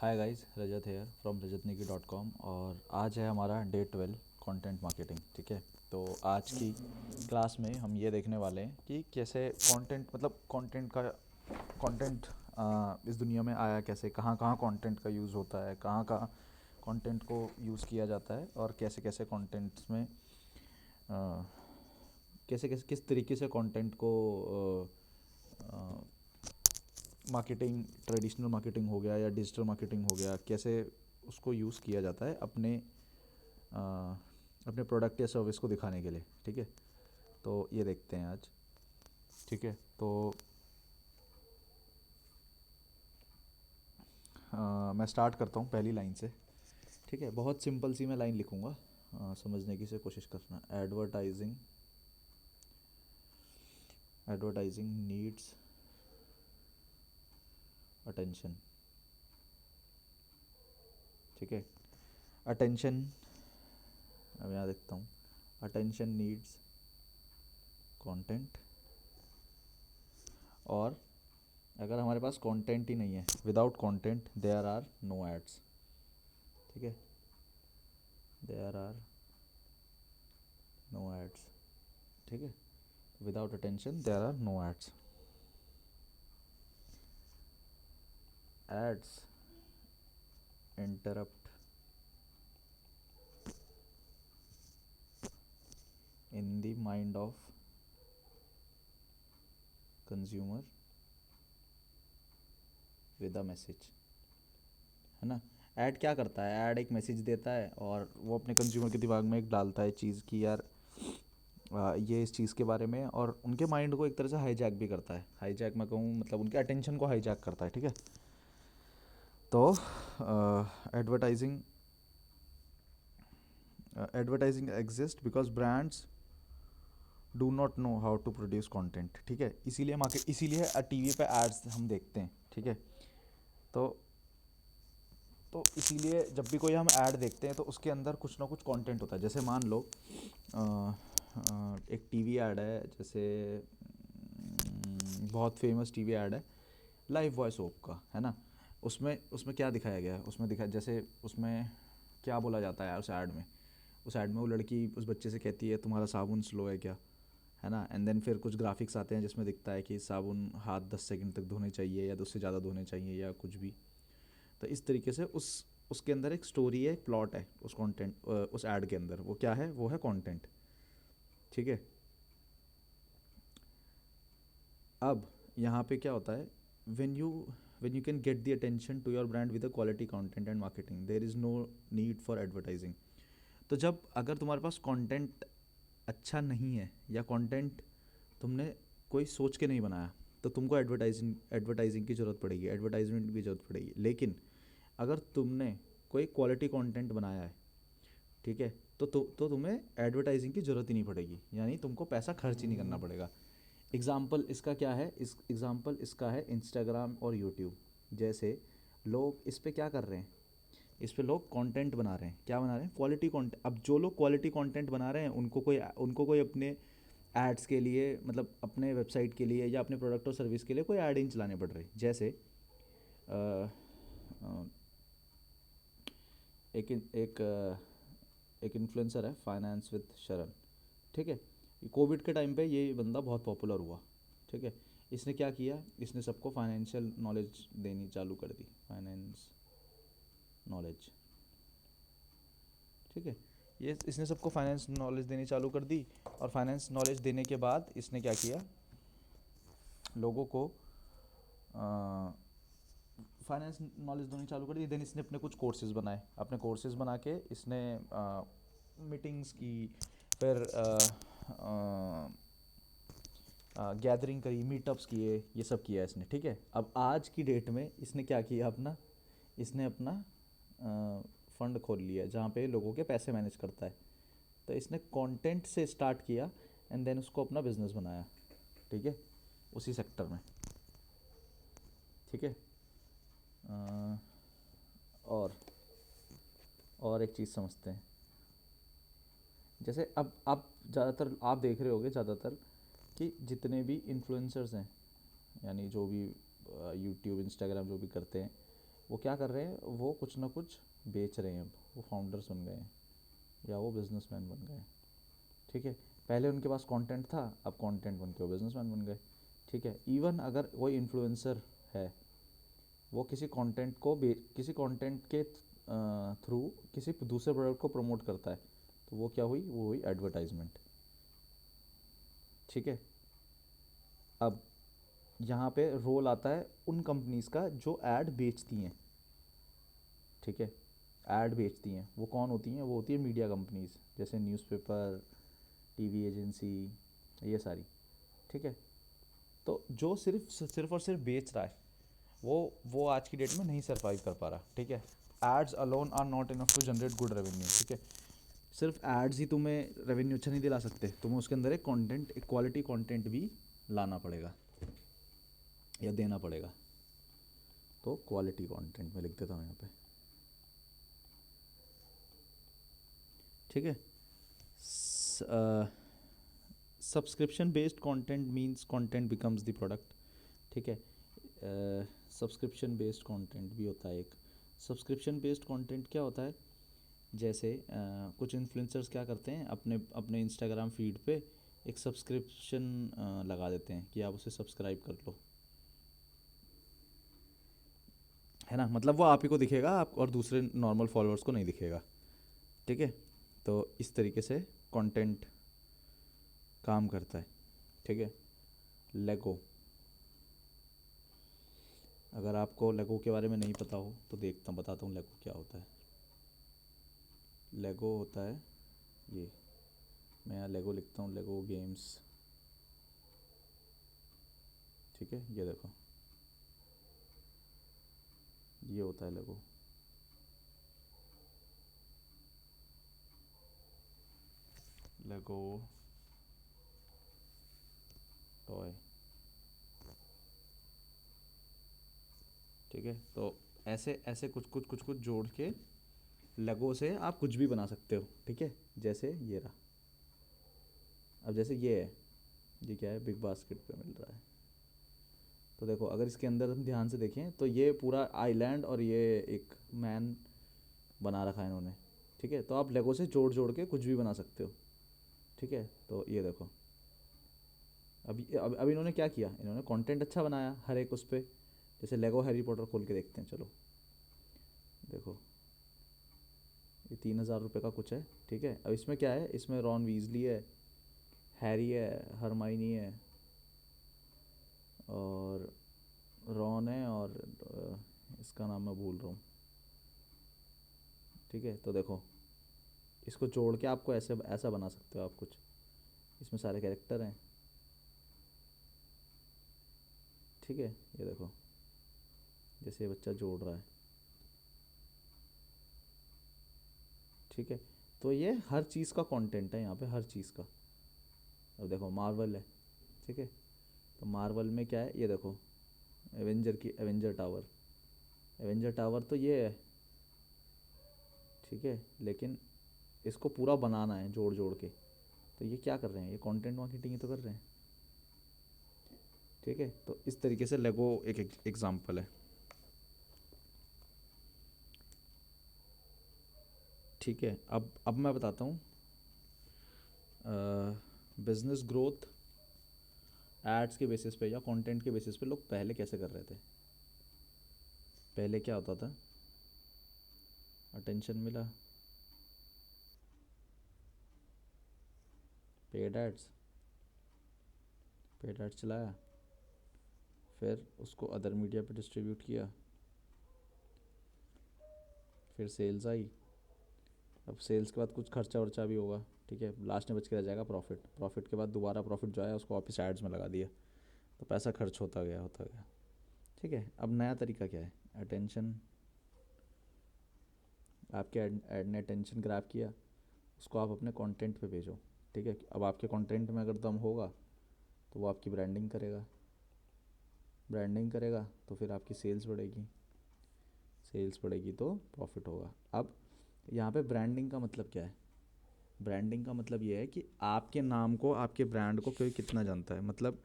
Hi guys, Rajat here from rajatniki.com। और आज है हमारा डे 12 कंटेंट मार्केटिंग। ठीक है, तो आज की क्लास में हम ये देखने वाले हैं कि कैसे कंटेंट मतलब कंटेंट इस दुनिया में आया कैसे, कहाँ कहाँ कंटेंट का यूज़ होता है, कहाँ कहाँ कंटेंट को यूज़ किया जाता है, और कैसे कैसे कंटेंट्स में कैसे कैसे किस तरीके से कंटेंट को मार्केटिंग, ट्रेडिशनल मार्केटिंग हो गया या डिजिटल मार्केटिंग हो गया, कैसे उसको यूज़ किया जाता है अ, अपने प्रोडक्ट या सर्विस को दिखाने के लिए। ठीक है, तो ये देखते हैं आज। ठीक है, तो मैं स्टार्ट करता हूँ पहली लाइन से। ठीक है, बहुत सिंपल सी मैं लाइन लिखूँगा, समझने की से कोशिश करना। Advertising needs attention. ठीक है, अटेंशन, अब यहाँ देखता हूँ। अटेंशन नीड्स कंटेंट, और अगर हमारे पास कंटेंट ही नहीं है, without content there are no ads. ठीक है, देयर आर नो एड्स। ठीक है, without attention there are no ads. Ads interrupt in the mind of consumer with a message. है ना, ऐड क्या करता है? ऐड एक मैसेज देता है और वो अपने कंज्यूमर के दिमाग में एक डालता है चीज़ की, यार ये इस चीज़ के बारे में, और उनके माइंड को एक तरह से हाईजैक भी करता है। हाईजैक मैं कहूँ मतलब उनके अटेंशन को हाईजैक करता है। ठीक है, तो advertising exist because brands do not know how to produce content. ठीक है, इसीलिए टीवी पे एड्स हम देखते हैं। ठीक है, तो इसीलिए जब भी कोई हम ऐड देखते हैं तो उसके अंदर कुछ ना कुछ कंटेंट होता है। जैसे मान लो एक टीवी ऐड है, जैसे बहुत फेमस टीवी ऐड है लाइफ बॉय सोप का, है ना। उसमें उसमें क्या दिखाया गया है? उसमें दिखा, जैसे उसमें क्या बोला जाता है यार उस ऐड में वो लड़की उस बच्चे से कहती है तुम्हारा साबुन स्लो है क्या, है ना। एंड देन फिर कुछ ग्राफिक्स आते हैं जिसमें दिखता है कि साबुन हाथ 10 सेकंड तक धोने चाहिए या 10 से ज़्यादा धोने चाहिए या कुछ भी। तो इस तरीके से उसके अंदर एक स्टोरी है, एक प्लॉट है उस कंटेंट, उस ऐड के अंदर। वो क्या है? वो है कंटेंट। ठीक है, अब यहाँ पे क्या होता है? When you when you can get the attention to your brand with a quality content and marketing, there is no need for advertising. तो जब अगर तुम्हारे पास कंटेंट अच्छा नहीं है या कंटेंट तुमने कोई सोच के नहीं बनाया, तो तुमको एडवर्टाइजिंग की ज़रूरत पड़ेगी, एडवर्टाइजमेंट की ज़रूरत पड़ेगी। लेकिन अगर तुमने कोई क्वालिटी कंटेंट बनाया है, ठीक है, तो तुम्हें एडवर्टाइजिंग की ज़रूरत ही नहीं पड़ेगी, यानी तुमको पैसा खर्च ही नहीं करना पड़ेगा। एग्ज़ाम्पल इसका क्या है? इस एग्ज़ाम्पल इसका है इंस्टाग्राम और यूट्यूब। जैसे लोग इस पे क्या कर रहे हैं? इस पे लोग कंटेंट बना रहे हैं। क्या बना रहे हैं? Quality content. अब जो लोग क्वालिटी कंटेंट बना रहे हैं उनको कोई अपने एड्स के लिए, मतलब अपने वेबसाइट के लिए या अपने प्रोडक्ट और सर्विस के लिए कोई ऐड ही नहीं चलाने पड़ रहे। जैसे अ, अ, एक एक एक इन्फ्लुएंसर है, फाइनेंस विद शरण। ठीक है, कोविड के टाइम पे ये बंदा बहुत पॉपुलर हुआ। ठीक है, इसने क्या किया? इसने सबको फाइनेंशियल नॉलेज देनी चालू कर दी, फाइनेंस नॉलेज। ठीक है, ये इसने सबको फाइनेंस नॉलेज देनी चालू कर दी, और फाइनेंस नॉलेज देने के बाद इसने क्या किया? लोगों को फाइनेंस नॉलेज देनी चालू कर दी। देन इसने अपने कुछ कोर्सेज बनाए, अपने कोर्सेज बना के इसने मीटिंग्स की, फिर गैदरिंग करी, मीटअप्स किए, ये सब किया इसने। ठीक है, अब आज की डेट में इसने क्या किया? इसने अपना फंड खोल लिया जहाँ पे लोगों के पैसे मैनेज करता है। तो इसने कंटेंट से स्टार्ट किया एंड देन उसको अपना बिजनेस बनाया। ठीक है, उसी सेक्टर में। ठीक है, अ, और एक चीज़ समझते हैं। जैसे अब आप ज़्यादातर आप देख रहे होगे ज़्यादातर कि जितने भी इन्फ्लुएंसर्स हैं, यानी जो भी यूट्यूब इंस्टाग्राम जो भी करते हैं, वो क्या कर रहे हैं, वो कुछ ना कुछ बेच रहे हैं, अब वो फाउंडर्स बन गए हैं या वो बिजनेसमैन बन गए हैं। ठीक है, पहले उनके पास कंटेंट था, अब कंटेंट बन के वो बिजनेसमैन बन गए। ठीक है, इवन अगर कोई इन्फ्लुएंसर है, वो किसी कंटेंट के थ्रू किसी दूसरे प्रोडक्ट को प्रमोट करता है, तो वो क्या हुई, वो हुई एडवर्टाइजमेंट। ठीक है, अब यहाँ पे रोल आता है उन कंपनीज का जो ऐड बेचती हैं। ठीक है, ऐड बेचती हैं वो कौन होती हैं, वो होती है मीडिया कंपनीज, जैसे न्यूज़पेपर, टीवी एजेंसी, ये सारी। ठीक है, तो जो सिर्फ और सिर्फ बेच रहा है, वो आज की डेट में नहीं सर्वाइव कर पा रहा। ठीक है, ads alone are not enough to generate good revenue. ठीक है, सिर्फ एड्स ही तुम्हें रेवेन्यू अच्छा नहीं दिला सकते, तुम्हें उसके अंदर एक क्वालिटी कंटेंट भी लाना पड़ेगा या देना पड़ेगा। तो क्वालिटी कंटेंट मैं लिख देता हूँ यहाँ पे। ठीक है, subscription based content means content becomes the product. ठीक है, सब्सक्रिप्शन बेस्ड कंटेंट भी होता है एक। सब्सक्रिप्शन बेस्ड कंटेंट क्या होता है, जैसे कुछ इन्फ्लुएंसर्स क्या करते हैं, अपने अपने इंस्टाग्राम फीड पे एक सब्सक्रिप्शन लगा देते हैं कि आप उसे सब्सक्राइब कर लो, है ना, मतलब वो आप ही को दिखेगा, आप और दूसरे नॉर्मल फॉलोअर्स को नहीं दिखेगा। ठीक है, तो इस तरीके से कंटेंट काम करता है। ठीक है, लेगो, अगर आपको लेगो के बारे में नहीं पता हो तो बताता हूँ लेगो क्या होता है। लेगो होता है ये, मैं यहाँ लेगो लिखता हूँ, लेगो गेम्स। ठीक है, ये देखो, ये होता है लेगो। लेगो टॉय। ठीक है, तो ऐसे ऐसे कुछ जोड़ के लेगो से आप कुछ भी बना सकते हो। ठीक है, जैसे ये रहा, अब जैसे ये है, ये क्या है, बिग बास्केट पे मिल रहा है। तो देखो, अगर इसके अंदर हम ध्यान से देखें तो ये पूरा आइलैंड और ये एक मैन बना रखा है इन्होंने। ठीक है, तो आप लेगो से जोड़ जोड़ के कुछ भी बना सकते हो। ठीक है, तो ये देखो, अब इन्होंने क्या किया, इन्होंने कंटेंट अच्छा बनाया हर एक उस पर। जैसे लेगो हैरी पॉटर खोल के देखते हैं, चलो देखो, ये 3,000 रुपये का कुछ है। ठीक है, अब इसमें क्या है, इसमें रॉन वीजली है, हैरी है, हरमाइनी है, और रॉन है, और इसका नाम मैं भूल रहा हूँ। ठीक है, तो देखो, इसको जोड़ के आपको ऐसे ऐसा बना सकते हो आप कुछ, इसमें सारे कैरेक्टर हैं। ठीक है, ये देखो, जैसे ये बच्चा जोड़ रहा है। ठीक है, तो ये हर चीज़ का कंटेंट है यहाँ पे, हर चीज़ का। अब देखो, मार्वल है। ठीक है, तो मार्वल में क्या है, ये देखो, एवेंजर टावर, एवेंजर टावर तो ये है। ठीक है, लेकिन इसको पूरा बनाना है जोड़ जोड़ के, तो ये क्या कर रहे हैं, ये कंटेंट मार्केटिंग ही तो कर रहे हैं। ठीक है, तो इस तरीके से लेगो एक एग्जांपल है। ठीक है, अब मैं बताता हूँ बिजनेस ग्रोथ एड्स के बेसिस पे या कंटेंट के बेसिस पे लोग पहले कैसे कर रहे थे। पहले क्या होता था, अटेंशन मिला, पेड एड्स, पेड एड्स चलाया, फिर उसको अदर मीडिया पे डिस्ट्रीब्यूट किया, फिर सेल्स आई। अब सेल्स के बाद कुछ खर्चा वर्चा भी होगा। ठीक है, लास्ट में बच के रह जाएगा प्रॉफिट, प्रॉफिट के बाद दोबारा प्रॉफिट जो आया उसको वापस एड्स में लगा दिया, तो पैसा खर्च होता गया होता गया। ठीक है, अब नया तरीका क्या है, अटेंशन, आपके ऐड ने अटेंशन ग्रैब किया, उसको आप अपने कंटेंट पे भेजो। ठीक है, अब आपके कंटेंट में अगर दम होगा तो वो आपकी ब्रांडिंग करेगा, ब्रांडिंग करेगा तो फिर आपकी सेल्स बढ़ेगी, सेल्स बढ़ेगी तो प्रॉफिट होगा। अब यहाँ पे ब्रांडिंग का मतलब क्या है, ब्रांडिंग का मतलब ये है कि आपके नाम को, आपके ब्रांड को कोई कितना जानता है। मतलब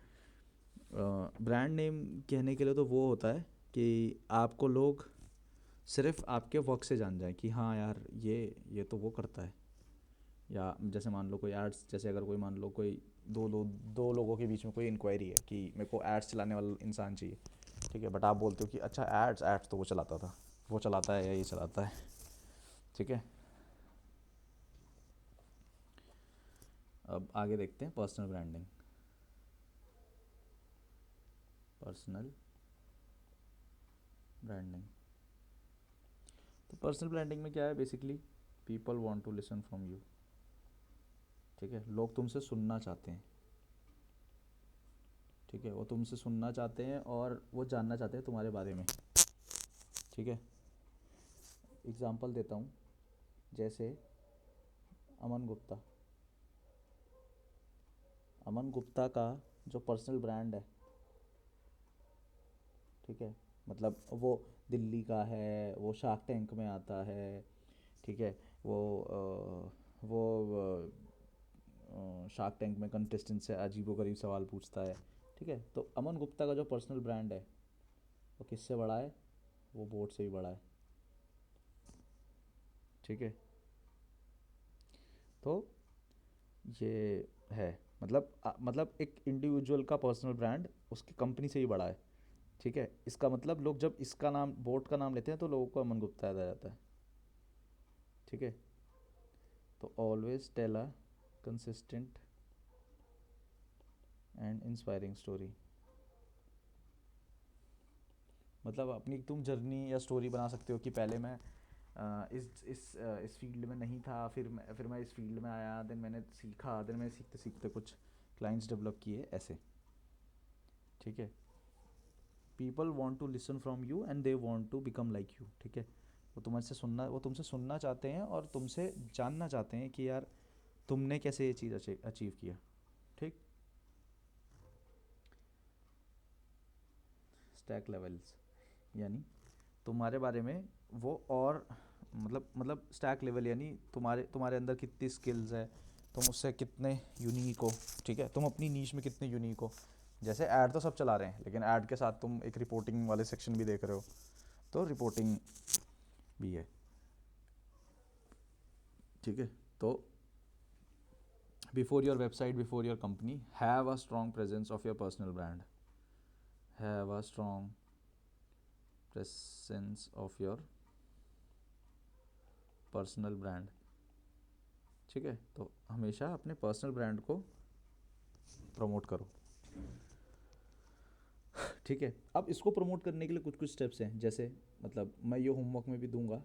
ब्रांड नेम कहने के लिए तो वो होता है कि आपको लोग सिर्फ आपके वर्क से जान जाए कि हाँ यार ये तो वो करता है। या जैसे मान लो कोई एड्स, जैसे अगर कोई मान लो कोई दो लोगों के बीच में कोई इंक्वायरी है कि मेरे को एड्स चलाने वाला इंसान चाहिए, ठीक है, बट आप बोलते हो कि अच्छा एड्स एड्स तो वो चलाता था, वो चलाता है या ये चलाता है, ठीक है। अब आगे देखते हैं पर्सनल ब्रांडिंग। पर्सनल ब्रांडिंग, तो पर्सनल ब्रांडिंग में क्या है basically, people want to listen from you, ठीक है, लोग तुमसे सुनना चाहते हैं, ठीक है, वो तुमसे सुनना चाहते हैं और वो जानना चाहते हैं तुम्हारे बारे में, ठीक है। एग्जांपल देता हूँ, जैसे अमन गुप्ता, अमन गुप्ता का जो पर्सनल ब्रांड है, ठीक है, मतलब वो दिल्ली का है, वो शार्क टैंक में आता है, ठीक है, वो शार्क टैंक में कंटेस्टेंट से अजीबोगरीब सवाल पूछता है, ठीक है। तो अमन गुप्ता का जो पर्सनल ब्रांड है वो किससे बड़ा है, वो बोर्ड से भी बड़ा है, ठीक है। तो ये है, मतलब एक इंडिविजुअल का पर्सनल ब्रांड उसकी कंपनी से ही बड़ा है, ठीक है। इसका मतलब लोग जब इसका नाम, बोट का नाम लेते हैं तो लोगों को अमन गुप्ता याद आ जाता है, ठीक है। तो always tell a consistent and inspiring story, मतलब अपनी तुम जर्नी या स्टोरी बना सकते हो कि पहले मैं इस फील्ड में नहीं था, फिर मैं इस फील्ड में आया, देन मैंने सीखा, देन मैंने सीखते सीखते कुछ क्लाइंट्स डेवलप किए, ऐसे, ठीक है। People want to listen from you and they want to become like you, ठीक है। वो तुमसे सुनना चाहते हैं और तुमसे जानना चाहते हैं कि यार तुमने कैसे ये चीज़ अचीव किया, ठीक। स्टैक लेवल्स, यानी तुम्हारे बारे में वो, और मतलब स्टैक लेवल यानी तुम्हारे तुम्हारे अंदर कितनी स्किल्स है, तुम उससे कितने यूनिक हो, ठीक है, तुम अपनी नीश में कितने यूनिक हो। जैसे ऐड तो सब चला रहे हैं, लेकिन ऐड के साथ तुम एक रिपोर्टिंग वाले सेक्शन भी देख रहे हो, तो रिपोर्टिंग भी है, ठीक है। तो before your website, before your company, have a strong presence of your personal brand, have a strong presence of your personal brand, ठीक है। तो हमेशा अपने पर्सनल ब्रांड को प्रमोट करो, ठीक है। अब इसको प्रमोट करने के लिए कुछ कुछ स्टेप्स हैं, जैसे मतलब मैं ये होमवर्क में भी दूंगा,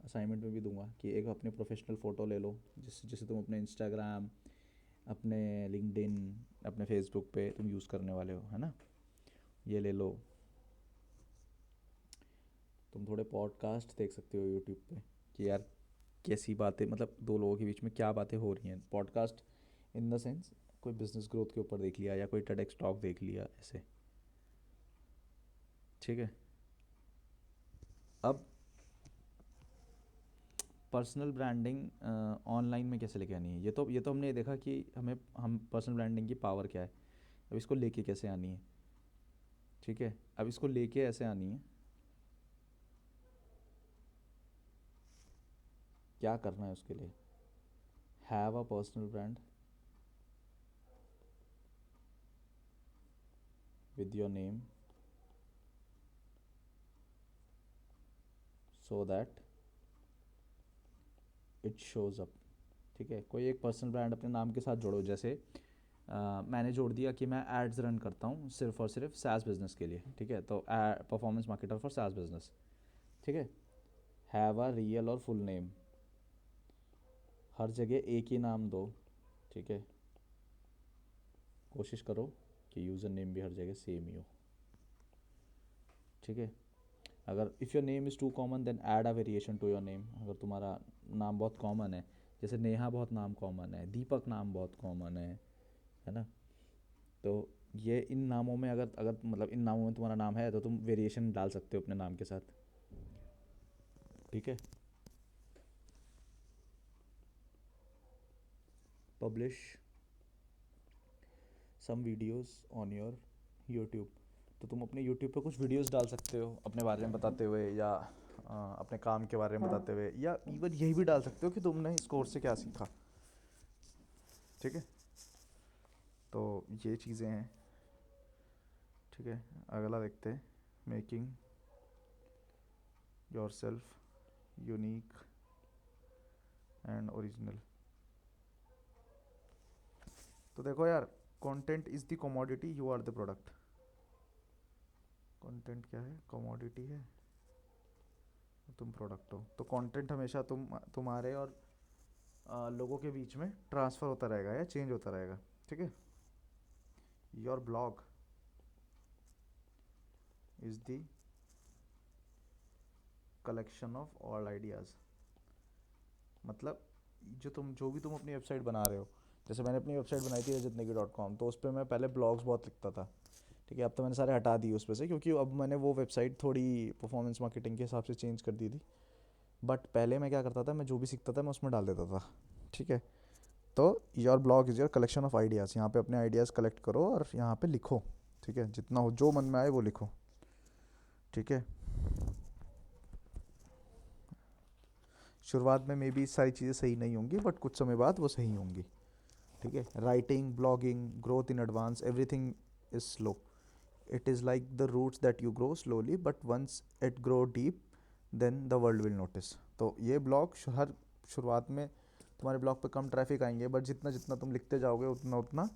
असाइनमेंट में भी दूंगा कि एक अपने प्रोफेशनल फ़ोटो ले लो, जिसे तुम अपने इंस्टाग्राम, अपने लिंक्डइन, अपने फेसबुक पे तुम यूज़ करने वाले हो, है ना, ये ले लो। तुम थोड़े पॉडकास्ट देख सकते हो यूट्यूब पे कि यार कैसी बातें, मतलब दो लोगों के बीच में क्या बातें हो रही हैं, पॉडकास्ट इन द सेंस कोई बिजनेस ग्रोथ के ऊपर देख लिया या कोई टेडेक्स टॉक देख लिया, ऐसे, ठीक है। अब पर्सनल ब्रांडिंग ऑनलाइन में कैसे लेके आनी है, ये तो हमने देखा कि हम पर्सनल ब्रांडिंग की पावर क्या है। अब इसको लेके कैसे आनी है, ठीक है। अब इसको लेके ऐसे आनी है, क्या करना है उसके लिए, have a personal brand with your name so that it shows up, ठीक है। कोई एक पर्सनल ब्रांड अपने नाम के साथ जोड़ो, जैसे मैंने जोड़ दिया कि मैं एड्स रन करता हूँ सिर्फ और सिर्फ SaaS बिजनेस के लिए, ठीक है, तो performance marketer for SaaS business, ठीक है। हैव अ रियल और फुल नेम, हर जगह एक ही नाम दो, ठीक है। कोशिश करो कि यूज़र नेम भी हर जगह सेम ही हो, ठीक है। अगर if your name is too common then add a variation to your name, अगर तुम्हारा नाम बहुत कॉमन है, जैसे नेहा बहुत नाम कॉमन है, दीपक नाम बहुत कॉमन है ना, तो ये इन नामों में अगर अगर मतलब इन नामों में तुम्हारा नाम है तो तुम वेरिएशन डाल सकते हो अपने नाम के साथ, ठीक है। Publish some videos on your YouTube, तो तुम अपने यूट्यूब पे कुछ वीडियोस डाल सकते हो अपने बारे में बताते हुए, या अपने काम के बारे में बताते हुए, या इवन यही भी डाल सकते हो कि तुमने इस कोर्स से क्या सीखा। ठीक है, तो ये चीज़ें हैं। ठीक है, अगला देखते हैं, making your self unique and original. तो देखो यार, content is the commodity, you are the product. Content क्या है? कमोडिटी है, तुम प्रोडक्ट हो। तो कंटेंट हमेशा तुम्हारे और लोगों के बीच में ट्रांसफ़र होता रहेगा या चेंज होता रहेगा। ठीक है, your blog is the collection of all ideas. मतलब जो भी तुम अपनी वेबसाइट बना रहे हो, जैसे मैंने अपनी वेबसाइट बनाई थी rajatnegi.com, तो उस पर मैं पहले ब्लॉग्स बहुत लिखता था। ठीक है, अब तो मैंने सारे हटा दिए उस पर से, क्योंकि अब मैंने वो वेबसाइट थोड़ी परफॉर्मेंस मार्केटिंग के हिसाब से चेंज कर दी थी। बट पहले मैं क्या करता था, मैं जो भी सीखता था मैं उसमें डाल देता था। ठीक है, तो your blog is your collection of ideas. यहाँ पे अपने आइडियाज़ कलेक्ट करो और यहाँ पे लिखो। ठीक है, जितना हो, जो मन में आए वो लिखो। ठीक है, शुरुआत में मे बी सारी चीज़ें सही नहीं होंगी, बट कुछ समय बाद वो सही होंगी। ठीक है, writing, blogging, growth in advance, everything is slow. It is like the roots that you grow slowly, but once it grow deep then the world will notice. तो ये ब्लॉग हर शुरुआत में तुम्हारे ब्लॉग पे कम ट्रैफिक आएंगे, बट जितना जितना तुम लिखते जाओगे उतना उतना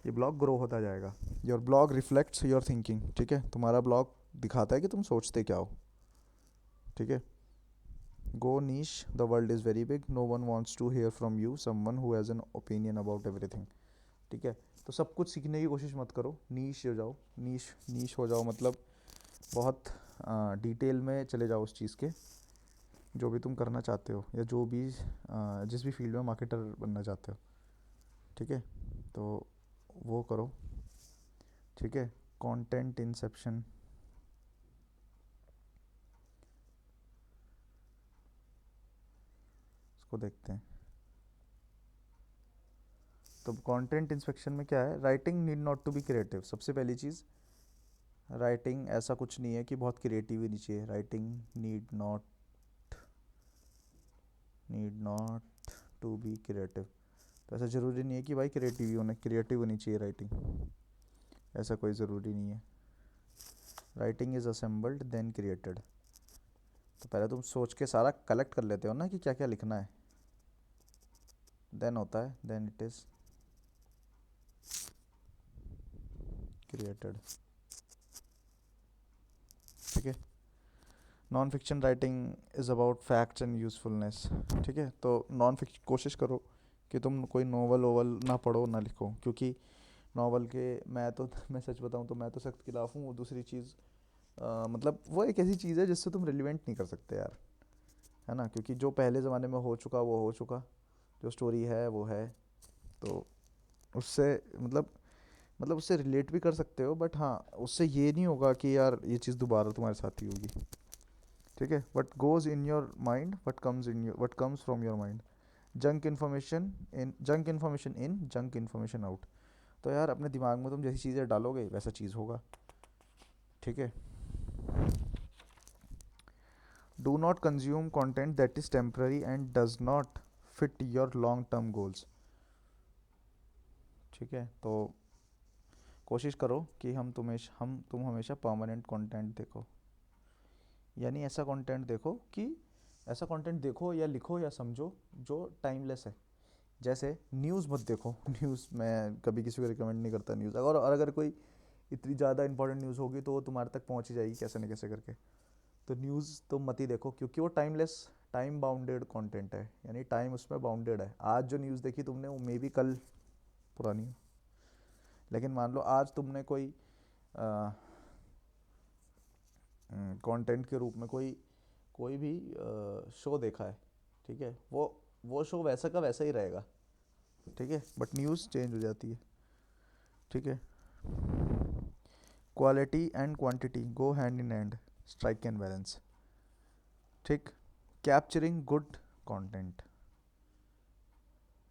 ये ब्लॉग ग्रो होता जाएगा। Your blog reflects your thinking. ठीक है, तुम्हारा ब्लॉग दिखाता है कि तुम सोचते क्या हो। ठीक है, go niche, the world is very big, no one wants to hear from you someone who has an opinion about everything. ठीक है, तो सब कुछ सीखने की कोशिश मत करो, नीश हो जाओ। नीश नीश हो जाओ मतलब बहुत डिटेल में चले जाओ उस चीज़ के, जो भी तुम करना चाहते हो, या जो भी जिस भी फील्ड में मार्केटर बनना चाहते हो। ठीक है, तो वो करो। ठीक है, कंटेंट इंसेप्शन। इसको देखते हैं। तो कंटेंट इंस्पेक्शन में क्या है, writing need not to be creative. सबसे पहली चीज़, राइटिंग ऐसा कुछ नहीं है कि बहुत क्रिएटिव ही नहीं चाहिए। Writing need not to be creative. तो ऐसा ज़रूरी नहीं है कि भाई क्रिएटिव होनी चाहिए राइटिंग, ऐसा कोई ज़रूरी नहीं है। Writing is assembled then created. तो पहले तुम सोच के सारा कलेक्ट कर लेते हो ना कि क्या क्या लिखना है, देन होता है, देन इट इज़ क्रिएटेड। ठीक है, non fiction writing is about facts and usefulness. ठीक है, तो नॉन फिक्शन कोशिश करो कि तुम कोई नॉवल वोवल ना पढ़ो ना लिखो, क्योंकि नॉवल के मैं सच बताऊं तो मैं तो सख्त खिलाफ हूँ। वो दूसरी चीज़, मतलब वो एक ऐसी चीज़ है जिससे तुम रिलेवेंट नहीं कर सकते यार, है ना, क्योंकि जो पहले ज़माने में हो चुका वो हो चुका, जो स्टोरी है वो है। तो उससे मतलब उससे रिलेट भी कर सकते हो, बट हाँ, उससे ये नहीं होगा कि यार ये चीज़ दोबारा तुम्हारे साथ ही होगी। ठीक है, what goes in your mind what comes from your mind. Junk information in junk information out. तो यार अपने दिमाग में तुम जैसी चीज़ें डालोगे वैसा चीज़ होगा। ठीक है, do not consume content that is temporary and does not fit your long term goals. ठीक है, तो कोशिश करो कि तुम हमेशा परमानेंट कंटेंट देखो, यानी ऐसा कंटेंट देखो या लिखो या समझो जो टाइमलेस है। जैसे न्यूज़ मत देखो। न्यूज़ मैं कभी किसी को रिकमेंड नहीं करता न्यूज़, और अगर कोई इतनी ज़्यादा इंपॉर्टेंट न्यूज़ होगी तो वो तुम्हारे तक पहुंच ही जाएगी कैसे न कैसे करके। तो न्यूज़ तुम मत ही देखो, क्योंकि वो टाइम बाउंडेड कंटेंट है, यानी टाइम उसमें बाउंडेड है। आज जो न्यूज़ देखी तुमने वो मे बी कल पुरानी हो, लेकिन मान लो आज तुमने कोई कंटेंट के रूप में कोई कोई भी शो देखा है। ठीक है, वो शो वैसा का वैसा ही रहेगा। ठीक है, बट न्यूज़ चेंज हो जाती है। ठीक है, quality and quantity go hand in hand, strike and balance. ठीक, कैप्चरिंग गुड कंटेंट।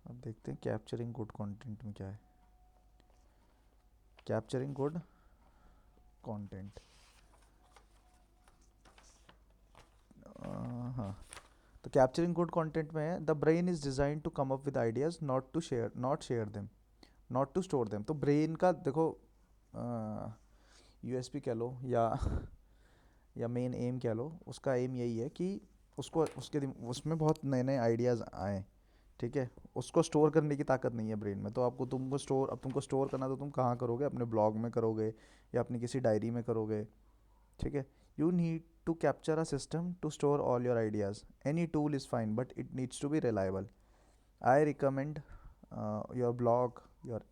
अब देखते हैं कैप्चरिंग गुड कंटेंट में क्या है। Capturing good content, capturing good content में है the brain is design to come up with ideas not share them, not to store them. तो ब्रेन का देखो यूएसपी कह लो या मेन एम कह लो, उसका एम यही है कि उसको उसमें बहुत नए नए आइडियाज़ आए, ठीक है। उसको स्टोर करने की ताकत नहीं है ब्रेन में। तो आपको तुमको स्टोर करना, तो तुम कहाँ करोगे? अपने ब्लॉग में करोगे या अपनी किसी डायरी में करोगे, ठीक है। You need to capture a system to store all your ideas. Any tool is fine but it needs to be reliable. I recommend your blog, your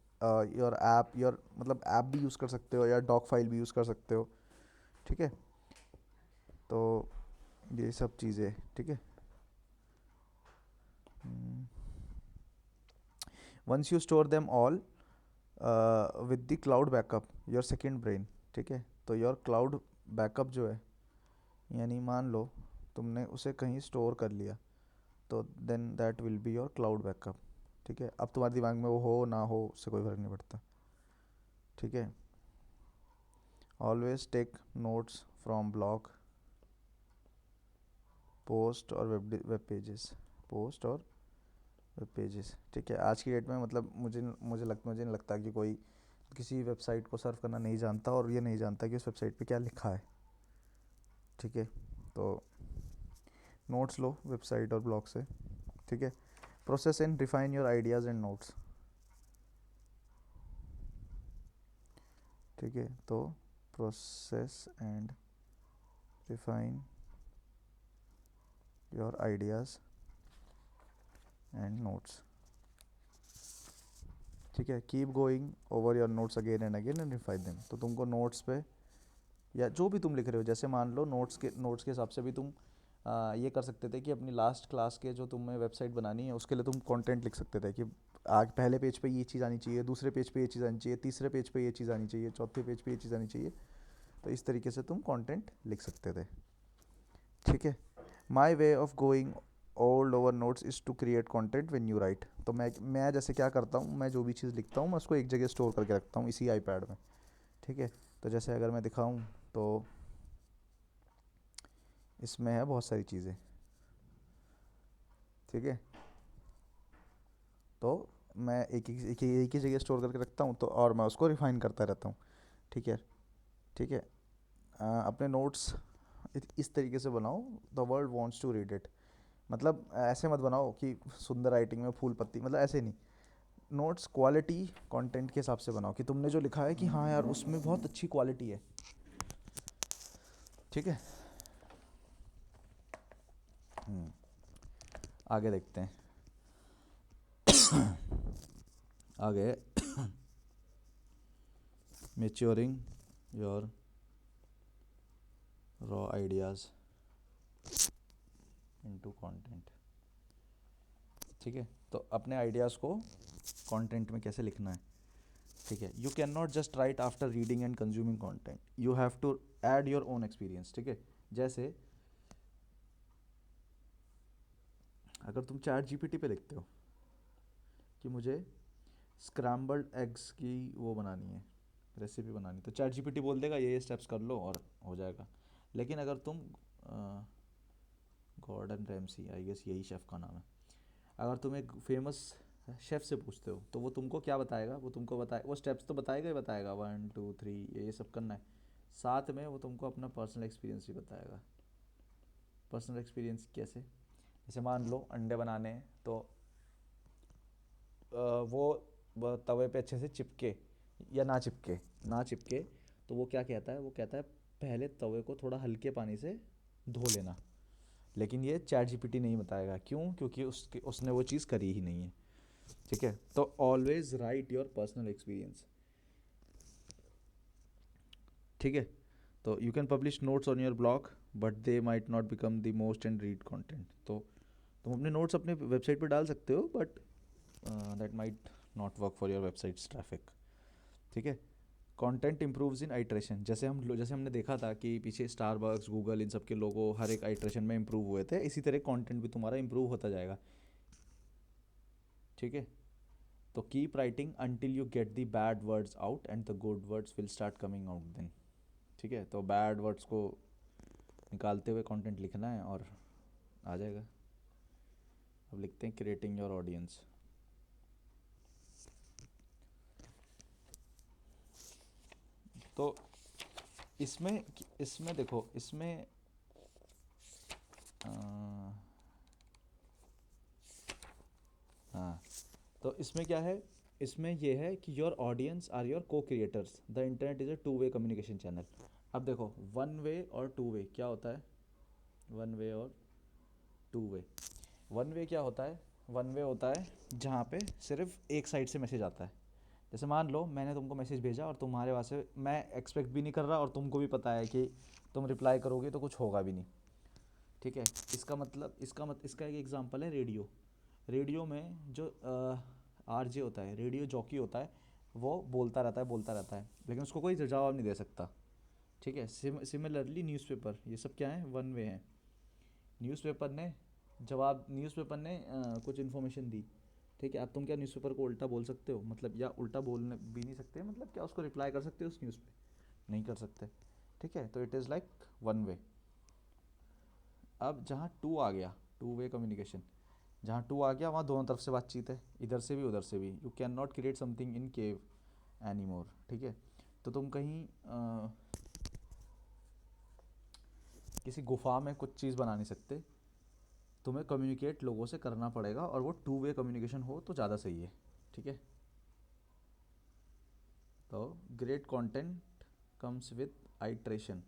app, your मतलब ऐप भी यूज़ कर सकते हो या डॉक फाइल भी use कर सकते हो, ठीक है। तो ये सब चीज़ें, ठीक है। Once you store them all with the cloud backup your second brain, ठीक है। तो योर क्लाउड बैकअप जो है, यानी मान लो तुमने उसे कहीं स्टोर कर लिया, तो then that will be your cloud backup, ठीक है। अब तुम्हारे दिमाग में वो हो ना हो उससे कोई फर्क नहीं पड़ता, ठीक है। Always take notes from blog, post और पोस्ट और वेब पेजेस, ठीक है। आज की डेट में मतलब मुझे नहीं लगता कि कोई किसी वेबसाइट को सर्फ करना नहीं जानता और ये नहीं जानता कि उस वेबसाइट पे क्या लिखा है, ठीक है। तो नोट्स लो वेबसाइट और ब्लॉग से, ठीक है। Process and refine your ideas and notes, ठीक है। तो process and refine your ideas and notes, ठीक है। Keep going over your notes again and refine them. तो तुमको नोट्स पे या जो भी तुम लिख रहे हो, जैसे मान लो नोट्स के हिसाब से भी तुम ये कर सकते थे कि अपनी लास्ट क्लास के जो तुम्हें वेबसाइट बनानी है उसके लिए तुम कंटेंट लिख सकते थे कि आज पहले पेज पे ये चीज़ आनी चाहिए, दूसरे पेज पे ये चीज़ आनी चाहिए, तीसरे पेज पे ये चीज़ आनी चाहिए, चौथे पेज पे ये चीज़ आनी चाहिए। तो इस तरीके से तुम कंटेंट लिख सकते थे, ठीक है। My way of going old over notes is to create content when you write. तो मैं जैसे क्या करता हूँ, मैं जो भी चीज़ लिखता हूँ मैं उसको एक जगह स्टोर करके रखता हूँ इसी आईपैड में, ठीक है। तो जैसे अगर मैं दिखाऊँ तो इसमें है बहुत सारी चीज़ें, ठीक है। तो मैं एक ही जगह स्टोर करके रखता हूँ, तो और मैं उसको रिफाइन करता रहता हूँ, ठीक है, ठीक है। अपने नोट्स इस तरीके से बनाओ, the world wants to read it. मतलब ऐसे मत बनाओ कि सुंदर राइटिंग में फूल पत्ती, मतलब ऐसे नहीं। नोट्स क्वालिटी कंटेंट के हिसाब से बनाओ कि तुमने जो लिखा है कि हाँ यार उसमें बहुत अच्छी क्वालिटी है, ठीक है। आगे देखते हैं। आगे maturing your raw ideas into content, ठीक है। तो अपने आइडियाज़ को कंटेंट में कैसे लिखना है, ठीक है। You can not just write after reading and consuming content, you have to add your own experience, ठीक है। जैसे अगर तुम चैट जीपीटी पे लिखते हो कि मुझे स्क्रैम्बल्ड एग्स की वो बनानी है, रेसिपी बनानी, तो चैट जीपीटी बोल देगा ये स्टेप्स कर लो और हो जाएगा। लेकिन अगर तुम गॉर्डन रैमसी, आई गेस यही शेफ़ का नाम है, अगर तुम एक फेमस शेफ़ से पूछते हो तो वो तुमको क्या बताएगा? वो तुमको बताए, वो स्टेप्स तो बताएगा ही बताएगा, 1 2 3 ये सब करना है। साथ में वो तुमको अपना पर्सनल एक्सपीरियंस भी बताएगा। पर्सनल एक्सपीरियंस कैसे? जैसे मान लो अंडे बनाने हैं, तो वो तवे पे अच्छे से चिपके या ना चिपके, तो वो क्या कहता है? वो कहता है पहले तवे को थोड़ा हल्के पानी से धो लेना। लेकिन ये चैट जीपीटी नहीं बताएगा, क्यों? क्योंकि उसने वो चीज़ करी ही नहीं है, ठीक है। तो always right your personal experience, ठीक है। तो you can publish notes on your blog but they might not become the most and read content. तो तुम अपने नोट्स अपने वेबसाइट पे डाल सकते हो but that might not work for your websites traffic, ठीक है। कंटेंट इम्प्रूव्स इन आइट्रेशन, जैसे हमने देखा था कि पीछे स्टारबक्स, गूगल, इन सब के लोगो हर एक आइट्रेशन में इम्प्रूव हुए थे, इसी तरह कंटेंट भी तुम्हारा इम्प्रूव होता जाएगा, ठीक है। तो keep writing until you get the bad words out and the good words will start coming out then, ठीक है। तो बैड वर्ड्स को निकालते हुए कंटेंट लिखना है और आ जाएगा। अब लिखते हैं क्रिएटिंग योर ऑडियंस। तो इसमें इसमें देखो, इसमें हाँ, तो इसमें क्या है, इसमें ये है कि योर ऑडियंस आर योर को creators, the internet is a two way communication channel. अब देखो, वन वे और टू वे क्या होता है, वन वे और टू वे। वन वे क्या होता है, वन वे होता है जहाँ पे सिर्फ एक साइड से मैसेज आता है। जैसे मान लो मैंने तुमको मैसेज भेजा और तुम्हारे वहाँ से मैं एक्सपेक्ट भी नहीं कर रहा और तुमको भी पता है कि तुम रिप्लाई करोगे तो कुछ होगा भी नहीं, ठीक है। इसका मतलब इसका एक एग्जांपल है रेडियो। रेडियो में जो आरजे होता है, रेडियो जॉकी होता है, वो बोलता रहता है लेकिन उसको कोई जवाब नहीं दे सकता, ठीक है। सिमिलरली न्यूज़पेपर, ये सब क्या है, वन वे हैं। न्यूज़पेपर ने कुछ इन्फॉर्मेशन दी, ठीक है। अब तुम क्या न्यूज़पेपर को उल्टा बोल सकते हो, मतलब, या उल्टा बोलने भी नहीं सकते, मतलब क्या उसको रिप्लाई कर सकते हो उस न्यूज़ पे, नहीं कर सकते, ठीक है। तो it is like one way. अब जहाँ टू आ गया, टू वे कम्युनिकेशन, जहाँ टू आ गया वहाँ दोनों तरफ से बातचीत है, इधर से भी उधर से भी। You can not create something in cave any more, ठीक है। तो तुम कहीं किसी गुफा में कुछ चीज़ बना नहीं सकते, तुम्हें कम्युनिकेट लोगों से करना पड़ेगा, और वो टू वे कम्युनिकेशन हो तो ज़्यादा सही है, ठीक है। तो great content comes with iteration.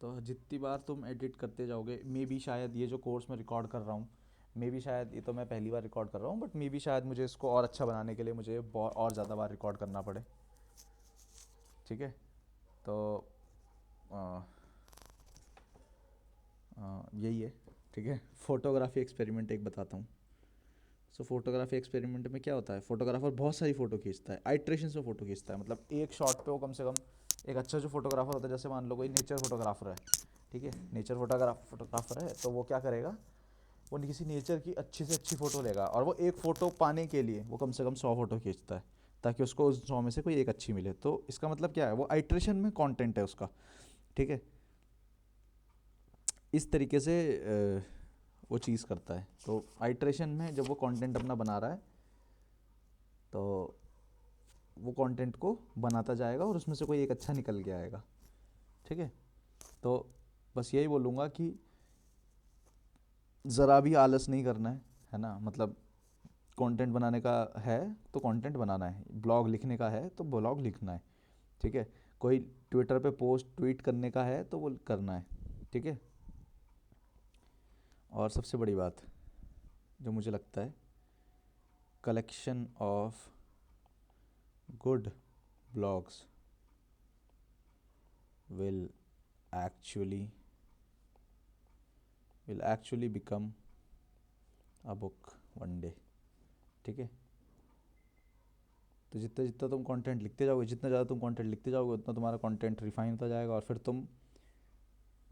तो जितनी बार तुम एडिट करते जाओगे, मे बी शायद ये जो कोर्स मैं रिकॉर्ड कर रहा हूँ, मे बी शायद ये तो मैं पहली बार रिकॉर्ड कर रहा हूँ, बट मे बी शायद मुझे इसको और अच्छा बनाने के लिए मुझे और ज़्यादा बार रिकॉर्ड करना पड़े, ठीक है। तो आ, यही है, ठीक है। फोटोग्राफी एक्सपेरिमेंट एक बताता हूँ। सो फोटोग्राफी एक्सपेरिमेंट में क्या होता है, फोटोग्राफर बहुत सारी फ़ोटो खींचता है, आइट्रेशन से फ़ोटो खींचता है, मतलब एक शॉट पे वो कम से कम, एक अच्छा जो फोटोग्राफर होता है, जैसे मान लो कोई नेचर फोटोग्राफर है, ठीक है, नेचर फोटोग्राफर है, तो वो क्या करेगा, वो किसी नेचर की अच्छी से अच्छी फ़ोटो लेगा, और वो एक फ़ोटो पाने के लिए वो कम से कम 100 फ़ोटो खींचता है, ताकि उसको उस 100 में से कोई एक अच्छी मिले। तो इसका मतलब क्या है, वो आइट्रेशन में कंटेंट है उसका, ठीक है। इस तरीके से वो चीज़ करता है। तो आइट्रेशन में जब वो कंटेंट अपना बना रहा है, तो वो कंटेंट को बनाता जाएगा और उसमें से कोई एक अच्छा निकल के आएगा, ठीक है। तो बस यही बोलूँगा कि ज़रा भी आलस नहीं करना है ना, मतलब कंटेंट बनाने का है तो कंटेंट बनाना है, ब्लॉग लिखने का है तो ब्लॉग लिखना है, ठीक है। कोई ट्विटर पे पोस्ट ट्वीट करने का है तो वो करना है, ठीक है। और सबसे बड़ी बात जो मुझे लगता है, collection of good blogs will actually become a book one day, ठीक है। तो जितना जितना तुम कंटेंट लिखते जाओगे, जितना ज़्यादा तुम कंटेंट लिखते जाओगे, उतना तुम्हारा कंटेंट रिफाइन होता जाएगा, और फिर तुम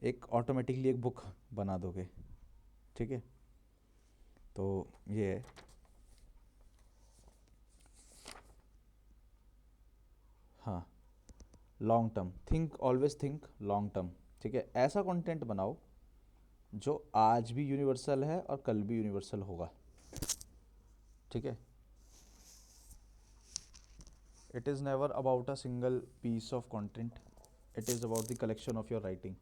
एक ऑटोमेटिकली एक बुक बना दोगे, ठीक है। तो ये है। हाँ, long term think, always think long term, ठीक है। ऐसा कंटेंट बनाओ जो आज भी यूनिवर्सल है और कल भी यूनिवर्सल होगा, ठीक है। It is never about a single piece of content, it is about the collection of your writing.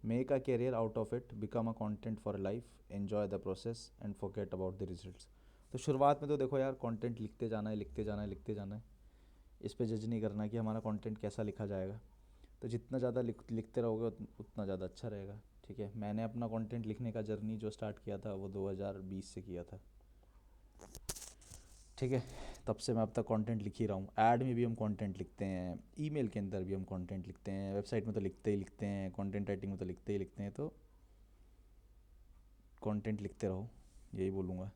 Make a career out of it, become a content for life, enjoy the process and forget about the results. तो शुरुआत में तो देखो यार, content लिखते जाना है, लिखते जाना है, लिखते जाना है। इस पे जज नहीं करना कि हमारा कंटेंट कैसा लिखा जाएगा। तो जितना ज़्यादा लिखते रहोगे उतना ज़्यादा अच्छा रहेगा, ठीक है। मैंने अपना कंटेंट लिखने का जर्नी जो स्टार्ट किया था वो 2020 से किया था, ठीक है। तब से मैं अब तक कंटेंट लिख ही रहा हूँ। ऐड में भी हम कंटेंट लिखते हैं, ईमेल के अंदर भी हम कंटेंट लिखते हैं, वेबसाइट में तो लिखते ही लिखते हैं, कंटेंट राइटिंग में तो लिखते ही लिखते हैं। तो कंटेंट लिखते रहो, यही बोलूँगा,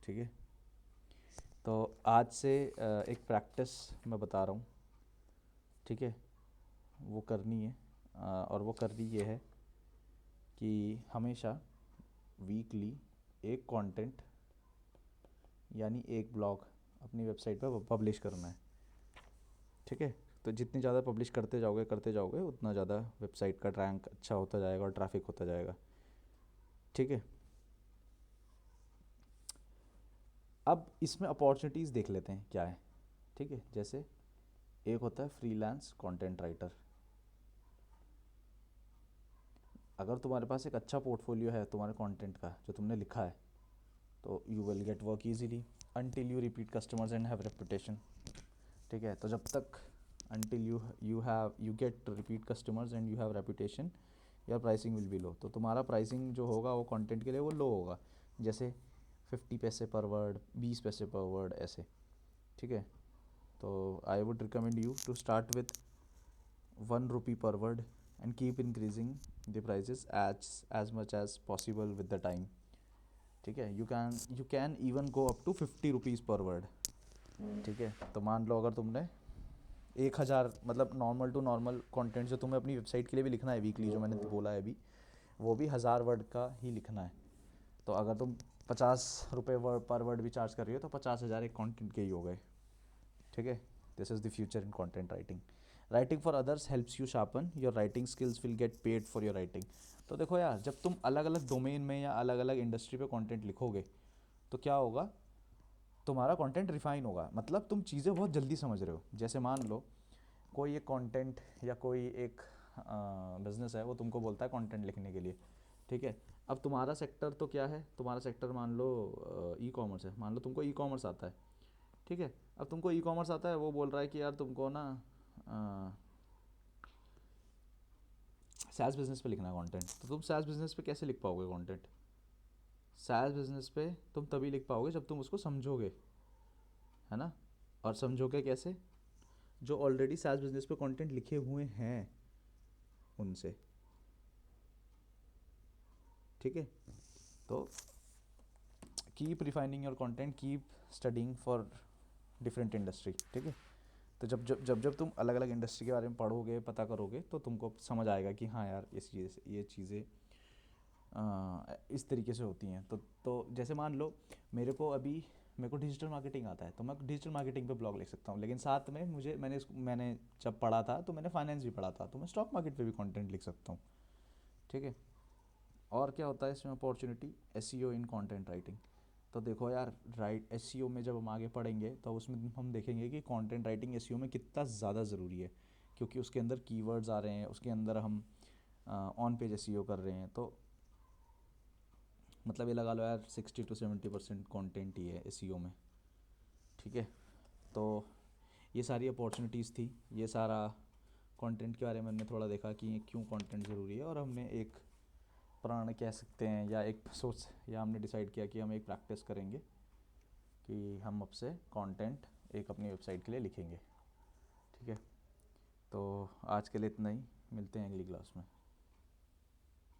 ठीक है। तो आज से एक प्रैक्टिस मैं बता रहा हूँ, ठीक है, वो करनी है। और वो करनी ये है कि हमेशा वीकली एक कंटेंट यानी एक ब्लॉग अपनी वेबसाइट पर पब्लिश करना है, ठीक है। तो जितनी ज़्यादा पब्लिश करते जाओगे उतना ज़्यादा वेबसाइट का रैंक अच्छा होता जाएगा और ट्रैफिक होता जाएगा, ठीक है। अब इसमें अपॉर्चुनिटीज़ देख लेते हैं क्या है। ठीक है, जैसे एक होता है फ्रीलांस कंटेंट राइटर। अगर तुम्हारे पास एक अच्छा पोर्टफोलियो है तुम्हारे कंटेंट का जो तुमने लिखा है, तो you will get work easily until you repeat customers and have reputation। ठीक है, तो जब तक until you get repeat customers and you have reputation, your pricing will be low। तो तुम्हारा प्राइसिंग जो होगा वो कंटेंट के लिए वो लो होगा, जैसे 50 पैसे पर वर्ड, 20 पैसे पर वर्ड, ऐसे। ठीक है, तो I would recommend you to start with 1 rupee per word and keep increasing the prices as much as possible with the time। ठीक है, you can even go up to 50 rupees per word। ठीक है, तो मान लो अगर तुमने 1,000 मतलब normal to normal content जो तुम्हें अपनी वेबसाइट के लिए भी लिखना है वीकली, जो मैंने बोला है अभी, वो भी 1,000 वर्ड का ही लिखना है। तो अगर तुम 50 रुपये वर्ड पर वर्ड भी चार्ज कर रही हो तो 50,000 एक कंटेंट के ही हो गए। ठीक है, this is the future in content writing. Writing for others helps you sharpen your writing skills, will get paid for your writing. तो देखो यार, जब तुम अलग अलग डोमेन में या अलग अलग इंडस्ट्री पे कंटेंट लिखोगे तो क्या होगा, तुम्हारा कंटेंट रिफाइन होगा। मतलब तुम चीज़ें बहुत जल्दी समझ रहे हो। जैसे मान लो कोई एक कंटेंट या कोई एक बिजनेस है, वो तुमको बोलता है कंटेंट लिखने के लिए। ठीक है, अब तुम्हारा सेक्टर तो क्या है, तुम्हारा सेक्टर मान लो ई कॉमर्स है। मान लो तुमको ई कॉमर्स आता है। ठीक है, अब तुमको ई कॉमर्स आता है, वो बोल रहा है कि यार तुमको ना सैस बिजनेस पे लिखना है कंटेंट। तो तुम सैस बिजनेस पे कैसे लिख पाओगे कंटेंट? सैस बिजनेस पे तुम तभी लिख पाओगे जब तुम उसको समझोगे, है ना। और समझोगे कैसे? जो ऑलरेडी सैस बिजनेस पे कंटेंट लिखे हुए हैं उनसे। ठीक है, तो keep refining your content, keep studying for different industry. ठीक है, तो जब तुम अलग अलग इंडस्ट्री के बारे में पढ़ोगे, पता करोगे, तो तुमको समझ आएगा कि हाँ यार ये चीज़ें इस तरीके से होती हैं। तो जैसे मान लो मेरे को डिजिटल मार्केटिंग आता है, तो मैं डिजिटल मार्केटिंग पे ब्लॉग लिख सकता हूँ, लेकिन साथ में मैंने जब पढ़ा था तो मैंने फाइनेंस भी पढ़ा था, तो मैं स्टॉक मार्केट पे भी कंटेंट लिख सकता हूँ। ठीक है, और क्या होता है इसमें अपॉर्चुनिटी, एसईओ इन कंटेंट राइटिंग। तो देखो यार, एसईओ में जब हम आगे पढ़ेंगे तो उसमें हम देखेंगे कि कंटेंट राइटिंग एसईओ में कितना ज़्यादा ज़रूरी है, क्योंकि उसके अंदर कीवर्ड्स आ रहे हैं, उसके अंदर हम ऑन पेज एसईओ कर रहे हैं। तो मतलब ये लगा लो यार 60 to 70% कंटेंट ही है एसईओ में। ठीक है, तो ये सारी अपॉर्चुनिटीज़ थी, ये सारा कंटेंट के बारे में हमने थोड़ा देखा कि क्यों कंटेंट ज़रूरी है, और हमने एक प्रण कह सकते हैं या एक सोच, या हमने डिसाइड किया कि हम एक प्रैक्टिस करेंगे कि हम अब से कंटेंट एक अपनी वेबसाइट के लिए लिखेंगे। ठीक है, तो आज के लिए इतना ही, मिलते हैं अगली क्लास में।